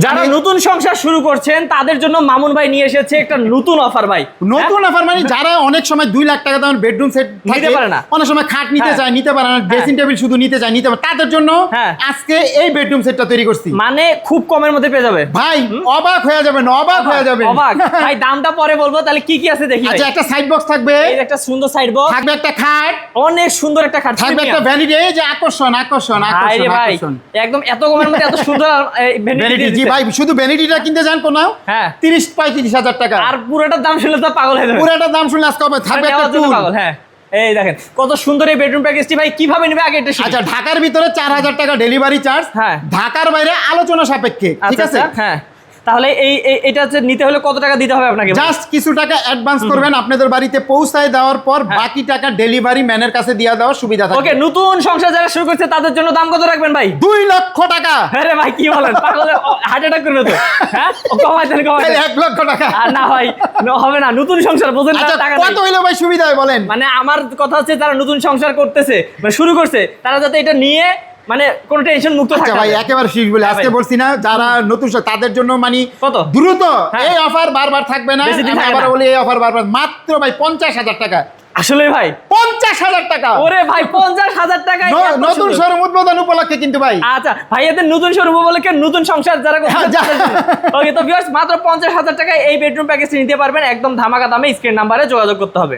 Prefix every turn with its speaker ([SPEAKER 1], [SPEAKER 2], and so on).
[SPEAKER 1] যারা নতুন সংসার শুরু করছেন তাদের জন্য মামুন ভাই নিয়ে এসেছে একটা নতুন অফার ভাই।
[SPEAKER 2] নতুন অফার মানে যারা অনেক সময় 2 লাখ টাকা দামের বেডরুম সেট
[SPEAKER 1] নিতে পারে না,
[SPEAKER 2] অনেক সময় খাট নিতে চায়, নিতে পারে না, ড্রেসিং টেবিল শুধু নিতে চায়, নিতে পারে, তাদের জন্য আজকে এই বেডরুম সেটটা তৈরি করছি।
[SPEAKER 1] মানে খুব কমের মধ্যে পেয়ে যাবে
[SPEAKER 2] ভাই, অবাক হয়ে যাবেন, অবাক হয়ে যাবেন।
[SPEAKER 1] অবাক ভাই, দামটা পরে বলবো, তাহলে কি কি আছে দেখি।
[SPEAKER 2] আচ্ছা, একটা সাইড বক্স থাকবে,
[SPEAKER 1] এই একটা সুন্দর সাইড বক্স
[SPEAKER 2] থাকবে, একটা খাট,
[SPEAKER 1] অনেক সুন্দর একটা খাট
[SPEAKER 2] থাকবে, একটা ভ্যানিটি, এই যে আকর্ষণ আকর্ষণ আকর্ষণ
[SPEAKER 1] ভাই,
[SPEAKER 2] আকর্ষণ
[SPEAKER 1] একদম এত কমের মধ্যে এত সুন্দর
[SPEAKER 2] ভ্যানিটি। জি ভাই, শুধু ভ্যানিটিটা কিনতে যান কোন 30-35 হাজার টাকা,
[SPEAKER 1] আর পুরোটার দাম শুনলে তো পাগল হয়ে যাবে।
[SPEAKER 2] পুরোটার দাম শুনলে আজকে হবে। থাকবে একটা টুল।
[SPEAKER 1] হ্যাঁ, এই দেখেন কত সুন্দর এই বেডরুম প্যাকেজটি ভাই, কিভাবে নেবে আগে এটা শিখি।
[SPEAKER 2] আচ্ছা, ঢাকার ভিতরে 4000 টাকা ডেলিভারি চার্জ, ঢাকার বাইরে আলোচনা সাপেক্ষে, ঠিক আছে?
[SPEAKER 1] হ্যাঁ, তাহলে এটা হচ্ছে নিতে হলে কত টাকা দিতে হবে আপনাকে?
[SPEAKER 2] জাস্ট কিছু টাকা অ্যাডভান্স করবেন, আপনাদের বাড়িতে পৌঁছায় দেওয়ার পর বাকি টাকা ডেলিভারি ম্যানের কাছে দিয়ে দেওয়ার সুবিধা থাকবে।
[SPEAKER 1] ওকে, নতুন সংসার যারা শুরু করছে তাদের জন্য দাম কত রাখবেন ভাই?
[SPEAKER 2] 2 লক্ষ টাকা।
[SPEAKER 1] আরে ভাই কি বলেন, পাগল হার্ট অ্যাটাক করবে তো। হ্যাঁ, কমাই দেন, কমাই দেন।
[SPEAKER 2] 1 লক্ষ টাকা।
[SPEAKER 1] আর না ভাই, হবে না, নতুন সংসার বোঝেন না, টাকা
[SPEAKER 2] কত হইলো ভাই সুবিধা হয় বলেন?
[SPEAKER 1] মানে আমার কথা হচ্ছে যারা নতুন সংসার করতেছে, মানে শুরু করছে, তারা যাতে এটা নিয়ে মানে কোনো টেনশন মুক্ত থাকে।
[SPEAKER 2] আচ্ছা ভাই, একেবারে শেষ বলে আজকে বলছি না, যারা নতুন তাদের জন্য মানে
[SPEAKER 1] কত
[SPEAKER 2] দ্রুত এই অফার বারবার থাকবে না। আবার বলি এই অফার বারবার, মাত্র ভাই 50,000 টাকা।
[SPEAKER 1] আসলে ভাই
[SPEAKER 2] 50,000 টাকা।
[SPEAKER 1] ওরে ভাই, 50,000 টাকায়
[SPEAKER 2] নতুন শোরুম উদ্বোধন উপলক্ষে কিন্তু ভাই।
[SPEAKER 1] আচ্ছা ভাই, এদের নতুন শোরুম উপলক্ষে নতুন সংসার যারা করছে। ওকে, তো ভিউয়ার্স, মাত্র 50,000 টাকায় এই বেডরুম প্যাকেজটি নিতে পারবেন একদম ধামাকা দামে। স্ক্রিন নাম্বারে যোগাযোগ করতে হবে।